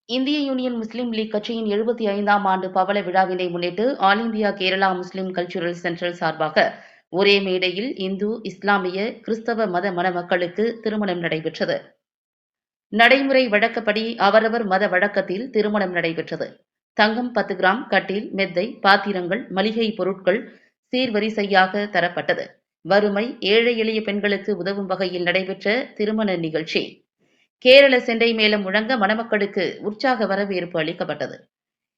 இந்திய யூனியன் முஸ்லீம் லீக் கட்சியின் 75ஆம் ஆண்டு பவள விழாவினை முன்னிட்டு ஆல் இந்தியா கேரளா முஸ்லீம் கல்ச்சுரல் சென்ட்ரல் சார்பாக ஒரே மேடையில் இந்து, இஸ்லாமிய, கிறிஸ்தவ மத மணமக்களுக்கு திருமணம் நடைபெற்றது. நடைமுறை வழக்கப்படி அவரவர் மத வழக்கத்தில் திருமணம் நடைபெற்றது. தங்கம் 10 கிராம், கட்டில், மெத்தை, பாத்திரங்கள், மளிகை பொருட்கள் சீர்வரிசையாக தரப்பட்டது. வறுமை, ஏழை எளிய பெண்களுக்கு உதவும் வகையில் நடைபெற்ற திருமண நிகழ்ச்சி. கேரள செண்டை மேளம் முழங்க மணமக்களுக்கு உற்சாக வரவேற்பு அளிக்கப்பட்டது.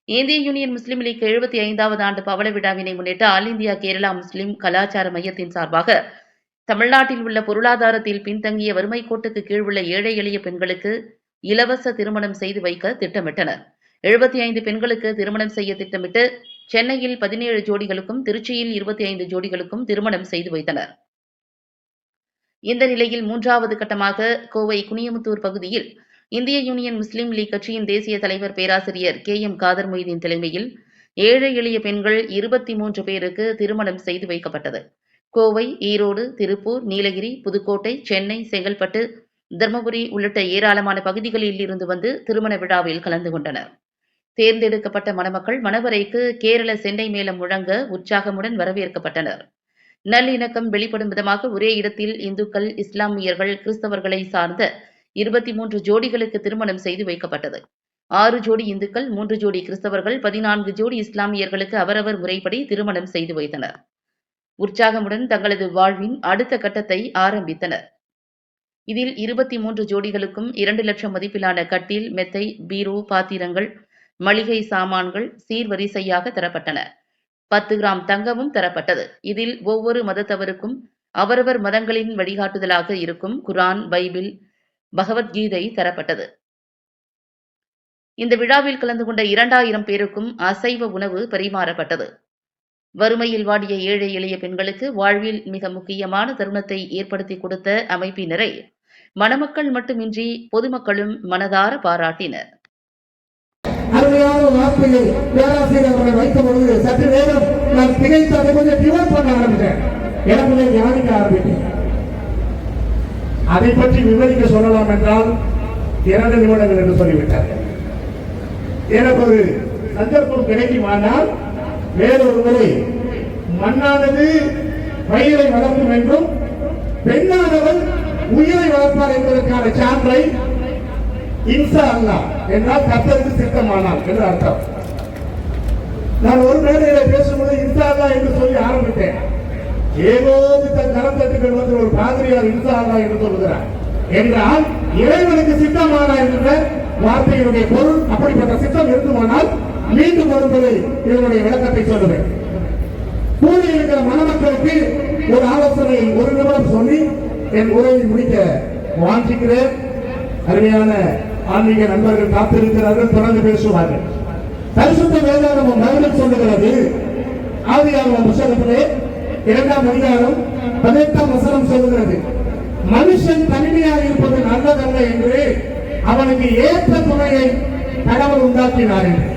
இந்திய யூனியன் முஸ்லீம் லீக் 75வது ஆண்டு பவள விழாவினை முன்னிட்டு ஆல் இந்தியா கேரளா முஸ்லீம் கலாச்சார மையத்தின் சார்பாக தமிழ்நாட்டில் உள்ள பொருளாதாரத்தில் பின்தங்கிய வறுமை கோட்டுக்கு கீழ் உள்ள ஏழை எளிய பெண்களுக்கு இலவச திருமணம் செய்து வைக்க திட்டமிட்டனர். 75 பெண்களுக்கு திருமணம் செய்ய திட்டமிட்டு சென்னையில் 17 ஜோடிகளுக்கும், திருச்சியில் 25 ஜோடிகளுக்கும் திருமணம் செய்து வைத்தனர். இந்த நிலையில் 3வது கட்டமாக கோவை குனியமுத்தூர் பகுதியில் இந்திய யூனியன் முஸ்லீம் லீக் கட்சியின் தேசிய தலைவர் பேராசிரியர் KM காதர் மொய்தீன் தலைமையில் ஏழை எளிய பெண்கள் 23 பேருக்கு திருமணம் செய்து வைக்கப்பட்டது. கோவை, ஈரோடு, திருப்பூர், நீலகிரி, புதுக்கோட்டை, சென்னை, செங்கல்பட்டு, தர்மபுரி உள்ளிட்ட ஏராளமான பகுதிகளில் இருந்து வந்து திருமண விழாவில் கலந்து கொண்டனர். தேர்ந்தெடுக்கப்பட்ட மணமக்கள் மணவரைக்கு கேரள செண்டை மேளம் முழங்க உற்சாகமுடன் வரவேற்கப்பட்டனர். நல்லிணக்கம் வெளிப்படும் விதமாக ஒரே இடத்தில் இந்துக்கள், இஸ்லாமியர்கள், கிறிஸ்தவர்களை சார்ந்த 23 ஜோடிகளுக்கு திருமணம் செய்து வைக்கப்பட்டது. 6 ஜோடி இந்துக்கள், 3 ஜோடி கிறிஸ்தவர்கள், 14 ஜோடி இஸ்லாமியர்களுக்கு அவரவர் முறைப்படி திருமணம் செய்து வைத்தனர். உற்சாகமுடன் தங்களது வாழ்வின் அடுத்த கட்டத்தை ஆரம்பித்தனர். இதில் 23 ஜோடிகளுக்கும் 2 லட்சம் மதிப்பிலான கட்டில், மெத்தை, பீரோ, பாத்திரங்கள், மளிகை சாமான்கள் சீர்வரிசையாக தரப்பட்டன. 10 கிராம் தங்கமும் தரப்பட்டது. இதில் ஒவ்வொரு மதத்தவருக்கும் அவரவர் மதங்களின் வழிகாட்டுதலாக இருக்கும் குர்ஆன், பைபிள், பகவத்கீதை தரப்பட்டது. இந்த விழாவில் கலந்து கொண்ட 2000 பேருக்கும் அசைவ உணவு பரிமாறப்பட்டது. வறுமையில் வாடிய ஏழை எளிய பெண்களுக்கு வாழ்வில் மிக முக்கியமான தருணத்தை ஏற்படுத்தி கொடுத்த அமைப்பினரை மணமக்கள் மட்டுமின்றி பொதுமக்களும் மனதார பாராட்டினர். அருமையான வார்த்தையை பேராசிரியர் அவர்கள் வைத்த பொழுது சற்று நேரம் நான் திகைத்து அதை கொஞ்சம் டிவைட் பண்ண ஆரம்பித்தேன். எனக்கு ஞானிக்க ஆரம்பித்தேன். அதை பற்றி விவரிக்க சொல்லலாம் என்றால் 2 நிமிடங்கள் என்று சொல்லிவிட்டார். எனக்கு ஒரு சந்தர்ப்பம் கிடைக்குமானால் வேறொரு முறை மண்ணானது பயிரை வளர்க்கும் என்றும் பெண்ணானவள் உயிரை வளர்ப்பார் என்பதற்கான சான்றை இன்சா அல்லாஹ் என்றால் கர்த்தருக்கு சித்தமானால் என்று அர்த்தம். நான் ஒரு மேடையில பேசும்போது இன்சா அல்லாஹ் என்று சொல்லி ஆரம்பித்தேன். ஏகோபித்த கரத்தட்டுகள் வந்து ஒரு பாதிரியார் இன்சா அல்லாஹ் என்று சொல்லுகிறார் என்றால் இறைவனுக்கு சித்தமானால் என்ற வார்த்தையினுடைய பொருள் அப்படிப்பட்ட சித்தம் இருக்குமானால் மீண்டும் வரும்போது இதனுடைய விளக்கத்தை சொல்லுவேன். கூடி இருக்கிற மணமக்களுக்கு ஒரு ஆலோசனை 1 நிமிடம் சொல்லி என் உரையை முடிக்க வாஞ்சிக்கிறேன். அருமையான ஆன்மீக நண்பர்கள் காத்திருக்கிறார்கள், தொடர்ந்து பேசுவார்கள். பரிசுத்த வேதாகமம் பைபிள் சொல்லுகிறது, ஆதியாகமம் புத்தகத்திலே 2ஆம் அதிகாரம் 18ஆம் வசனம் சொல்லுகிறது, மனுஷன் தனிமையாக இருப்பது நல்லதல்ல என்று அவனுக்கு ஏற்ற துணையை கடவுள் உண்டாக்கினார் என்று.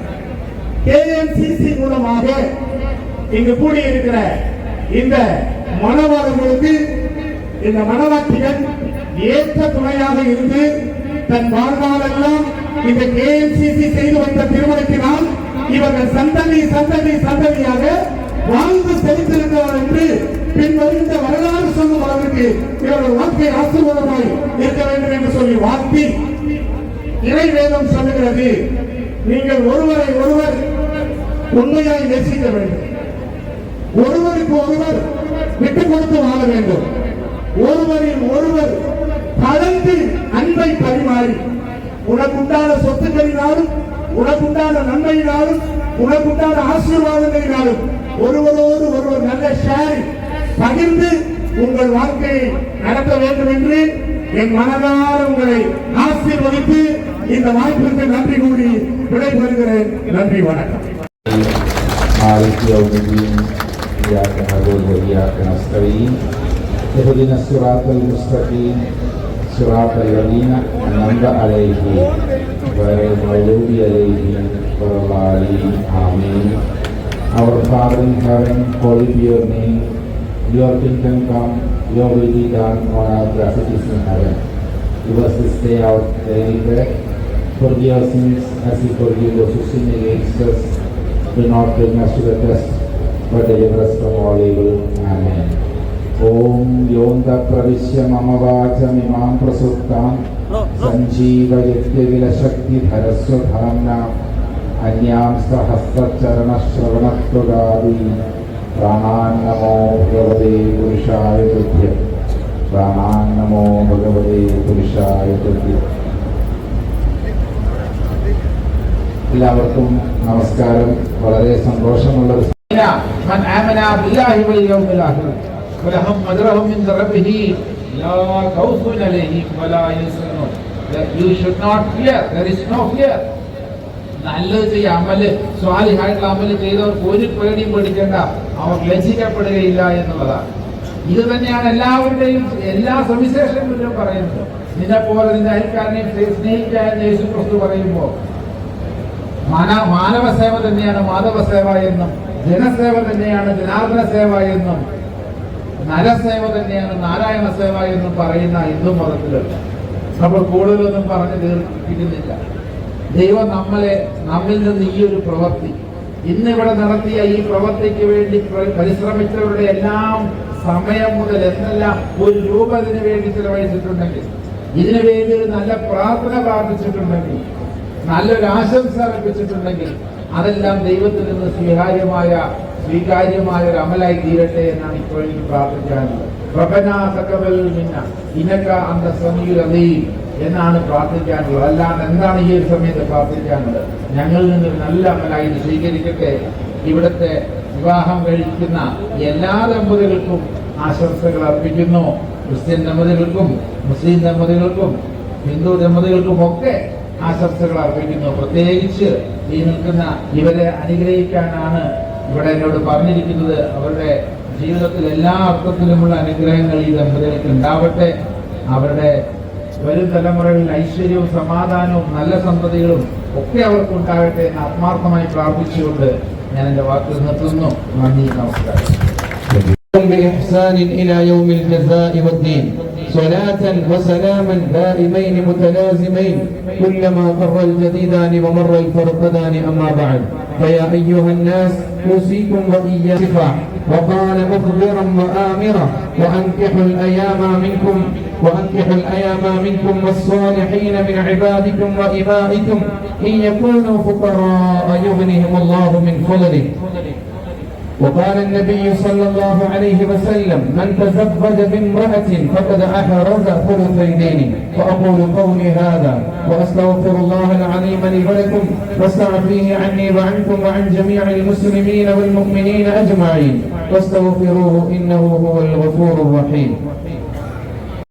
KMCC மூலமாக இங்கு கூடியிருக்கிற இந்த மணவாளர்களுக்கு இந்த மணவாட்டிகள் ஏற்ற துணையாக இருந்து தன் வாழ்நாளெல்லாம் இந்த KMCC செய்து வைத்த திருமணத்தினால் இவர்கள் சந்ததியாக வாழ்ந்து செலுத்திருக்கிறார் என்று பின்வருந்த வரலாறு சொல்லும் அளவிற்கு இவர்கள் வாழ்க்கை ஆசீர்வாதமாய் இருக்க வேண்டும் என்று சொல்லி வாழ்த்தி இறை வேதம் சொல்லுகிறது, நீங்கள் ஒருவரை ஒருவர் உண்மையாய் நேசிக்க வேண்டும், ஒருவருக்கு ஒருவர் விட்டுக் கொடுத்து வாழ வேண்டும், ஒருவரில் ஒருவர் கலந்து அன்பை பரிமாறி உனக்குண்டான சொத்துக்களினாலும் உனக்குண்டான நன்மையினாலும் உனக்குண்டான ஆசீர்வாதங்களினாலும் ஒருவரோடு ஒருவர் நல்ல ஷேரிங் பகிர்ந்து உங்கள் வாழ்க்கையை நடத்த வேண்டும் என்று என் மனதார உங்களை ஆசீர்வதித்து இந்த வாய்ப்பிற்கு நன்றி கூறி விடைபெறுகிறேன். நன்றி, வணக்கம். اهدنا الصراط المستقيم صراط الذين أنعمت عليهم غير المغضوب عليهم ولا الضالين. Amen. Our Father in heaven, hallowed be your name. Your kingdom come, your will be done on earth as it is in heaven. Give us this day our daily bread, Forgive our sins as we forgive those who sin against us. Do not bring us to the test, but deliver us from all evil. Amen. Om Yonda Pravisya Mama Vachamimam Prasuttam Sanjeevayatya Vila Shakti Dharaswadhamna Anyam Sahasra Charana Shravanattvagadi Pranam Namo Bhagavate Purushaaya Tubbham Pranam Namo Bhagavate Purushaaya Tubbham. എല്ലാവർക്കും നമസ്കാരം. വളരെ സന്തോഷമുള്ള من آمن بالله واليوم الآخر ولهم أجرهم عند ربهم لا خوف عليهم ولا يحزنون. You should not fear. There is no fear. നല്ലത് ചെയ്യുക, അമല് സ്വാലിഹായിട്ടുള്ള അമല് ചെയ്തവർക്ക് ഒരു പേടിയും പേടിക്കേണ്ട, അവർ ലജ്ജിക്കപ്പെടുകയില്ല എന്നുള്ളതാണ്. ഇത് തന്നെയാണ് എല്ലാവരുടെയും എല്ലാ സവിശേഷങ്ങളിലും പറയുന്നത്. നിന്നെ പോലെ നിന്റെ അയൽക്കാരനെയും സ്നേഹിക്കുക എന്ന് യേശു ക്രിസ്തു പറയുമ്പോൾ മാനവ സേവ തന്നെയാണ് മാധവ സേവ എന്നും, ജനസേവ തന്നെയാണ് ജനാർദ്ദന സേവ എന്നും, നരസേവ തന്നെയാണ് നാരായണ സേവ എന്നും പറയുന്ന ഹിന്ദു മതത്തില് നമ്മൾ കൂടുതലൊന്നും പറഞ്ഞു തീർപ്പിക്കുന്നില്ല. ദൈവം നമ്മിൽ നിന്ന് ഈ ഒരു പ്രവൃത്തി, ഇന്നിവിടെ നടത്തിയ ഈ പ്രവൃത്തിക്ക് വേണ്ടി പരിശ്രമിച്ചവരുടെ എല്ലാം സമയം മുതൽ എന്നെല്ലാം ഒരു രൂപ ഇതിനു വേണ്ടി ചിലവഴിച്ചിട്ടുണ്ടെങ്കിൽ, ഇതിനു വേണ്ടി ഒരു നല്ല പ്രാർത്ഥന പ്രാർത്ഥിച്ചിട്ടുണ്ടെങ്കിൽ, നല്ലൊരു ആശംസ അർപ്പിച്ചിട്ടുണ്ടെങ്കിൽ, അതെല്ലാം ദൈവത്തിൽ നിന്ന് സ്വീകാര്യമായ ഒരു അമലായി തീരട്ടെ എന്നാണ് ഇപ്പോൾ എനിക്ക് പ്രാർത്ഥിക്കാനുള്ളത്. എന്നാണ് പ്രാർത്ഥിക്കാനുള്ളത്. അല്ലാണ്ട് എന്താണ് ഈ ഒരു സമയത്ത് പ്രാർത്ഥിക്കാനുള്ളത്? ഞങ്ങളിൽ നിന്നൊരു നല്ല അമലായി സ്വീകരിക്കട്ടെ. ഇവിടുത്തെ വിവാഹം കഴിക്കുന്ന എല്ലാ ദമ്പതികൾക്കും ആശംസകൾ അർപ്പിക്കുന്നു. ക്രിസ്ത്യൻ ദമ്പതികൾക്കും മുസ്ലിം ദമ്പതികൾക്കും ഹിന്ദു ദമ്പതികൾക്കും ഒക്കെ ആശംസകൾ അർപ്പിക്കുന്നു. പ്രത്യേകിച്ച് ഈ നിൽക്കുന്ന ഇവരെ അനുഗ്രഹിക്കാനാണ് ഇവിടെ എന്നോട് പറഞ്ഞിരിക്കുന്നത്. അവരുടെ ജീവിതത്തിൽ എല്ലാ അർത്ഥത്തിലുമുള്ള അനുഗ്രഹങ്ങൾ ഈ ദമ്പതികൾക്ക് ഉണ്ടാവട്ടെ. അവരുടെ വരും തലമുറകളിൽ ഐശ്വര്യവും സമാധാനവും നല്ല സന്തതികളും ഒക്കെ അവർക്ക് ഉണ്ടാകട്ടെ എന്ന് ആത്മാർത്ഥമായി പ്രാർത്ഥിച്ചുകൊണ്ട് ഞാൻ എന്റെ വാക്കുകൾ നിർത്തുന്നു. നന്ദി, നമസ്കാരം. بإحسان إلى يوم الجزاء والدين صلاة وسلاما دائمين متلازمين كلما مر الجديدان ومر الفرقدان. أما بعد، فيا أيها الناس أوصيكم وإياكم وقال مخبرا وآمرا وأنكحوا الأيام منكم والصالحين من عبادكم وإمائكم إن يكونوا فقراء يغنيهم الله من فضله. وقال النبي صلى الله عليه وسلم من تزوج بامرأة فقد أحرز ثلثي دينه. وأقول قولي هذا وأستغفر الله العظيم لي ولكم واستغفره عني وعنكم وعن جميع المسلمين والمؤمنين أجمعين واستغفروه إنه هو الغفور الرحيم.